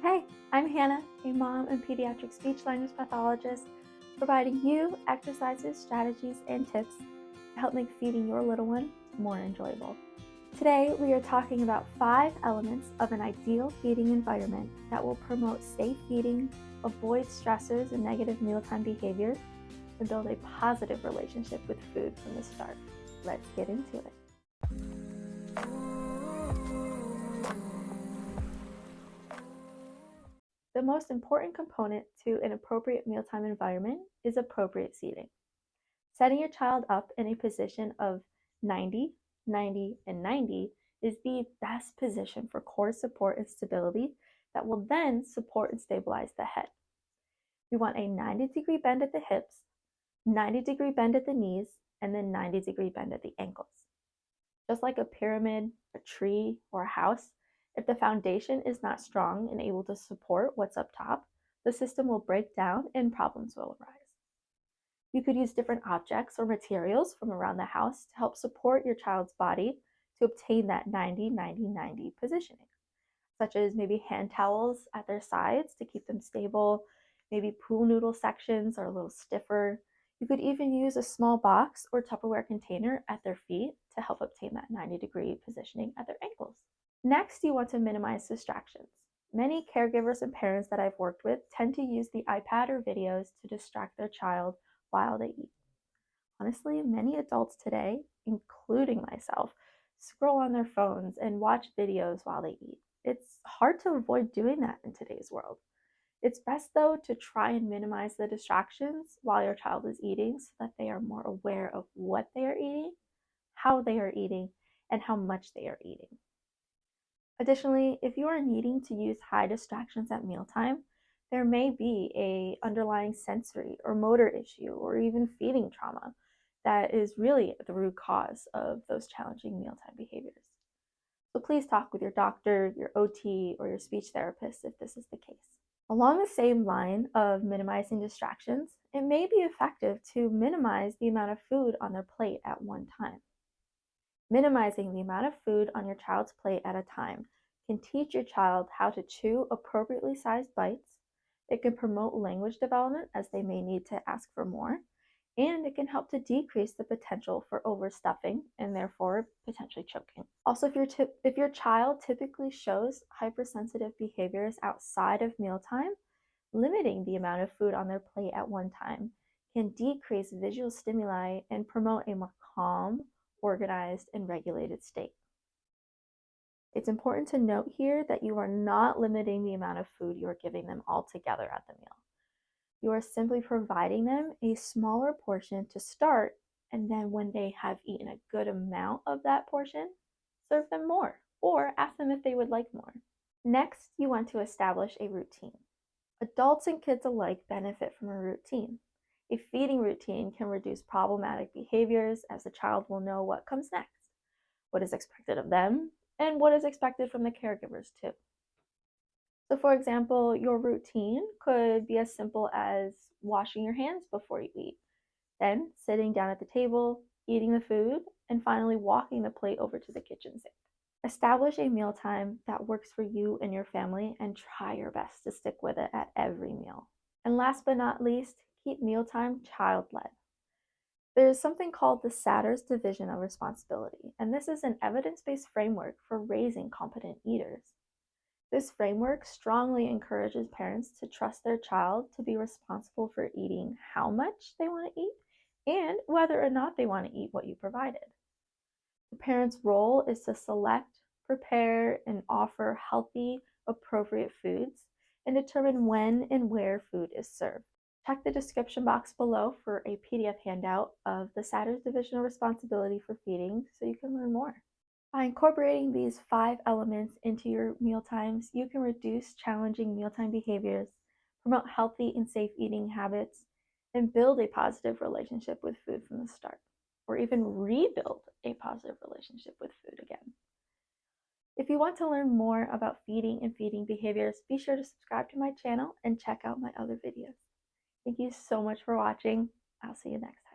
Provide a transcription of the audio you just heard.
Hey, I'm Hannah, a mom and pediatric speech language pathologist, providing you exercises, strategies, and tips to help make feeding your little one more enjoyable. Today, we are talking about 5 elements of an ideal feeding environment that will promote safe feeding, avoid stressors and negative mealtime behaviors, and build a positive relationship with food from the start. Let's get into it. The most important component to an appropriate mealtime environment is appropriate seating. Setting your child up in a position of 90, 90, and 90 is the best position for core support and stability that will then support and stabilize the head. We want a 90-degree bend at the hips, 90-degree bend at the knees, and then 90-degree bend at the ankles. Just like a pyramid, a tree, or a house, if the foundation is not strong and able to support what's up top, the system will break down and problems will arise. You could use different objects or materials from around the house to help support your child's body to obtain that 90-90-90 positioning, such as maybe hand towels at their sides to keep them stable. Maybe pool noodle sections are a little stiffer. You could even use a small box or Tupperware container at their feet to help obtain that 90-degree positioning at their ankles. Next, you want to minimize distractions. Many caregivers and parents that I've worked with tend to use the iPad or videos to distract their child while they eat. Honestly, many adults today, including myself, scroll on their phones and watch videos while they eat. It's hard to avoid doing that in today's world. It's best, though, to try and minimize the distractions while your child is eating so that they are more aware of what they are eating, how they are eating, and how much they are eating. Additionally, if you are needing to use high distractions at mealtime, there may be an underlying sensory or motor issue or even feeding trauma that is really the root cause of those challenging mealtime behaviors. So please talk with your doctor, your OT, or your speech therapist if this is the case. Along the same line of minimizing distractions, it may be effective to minimize the amount of food on their plate at one time. Minimizing the amount of food on your child's plate at a time can teach your child how to chew appropriately sized bites. It can promote language development as they may need to ask for more, and it can help to decrease the potential for overstuffing and therefore potentially choking. Also, if your child typically shows hypersensitive behaviors outside of mealtime, limiting the amount of food on their plate at one time can decrease visual stimuli and promote a more calm, organized, and regulated state. It's important to note here that you are not limiting the amount of food you are giving them altogether at the meal. You are simply providing them a smaller portion to start, and then when they have eaten a good amount of that portion, serve them more, or ask them if they would like more. Next, you want to establish a routine. Adults and kids alike benefit from a routine. A feeding routine can reduce problematic behaviors as the child will know what comes next, what is expected of them, and what is expected from the caregivers too. So for example, your routine could be as simple as washing your hands before you eat, then sitting down at the table, eating the food, and finally walking the plate over to the kitchen sink. Establish a mealtime that works for you and your family and try your best to stick with it at every meal. And last but not least, keep mealtime child-led. There is something called the Satter's Division of Responsibility, and this is an evidence-based framework for raising competent eaters. This framework strongly encourages parents to trust their child to be responsible for eating how much they want to eat and whether or not they want to eat what you provided. The parent's role is to select, prepare, and offer healthy, appropriate foods and determine when and where food is served. Check the description box below for a PDF handout of the Satter's Division of Responsibility for feeding so you can learn more. By incorporating these 5 elements into your mealtimes, you can reduce challenging mealtime behaviors, promote healthy and safe eating habits, and build a positive relationship with food from the start, or even rebuild a positive relationship with food again. If you want to learn more about feeding and feeding behaviors, be sure to subscribe to my channel and check out my other videos. Thank you so much for watching. I'll see you next time.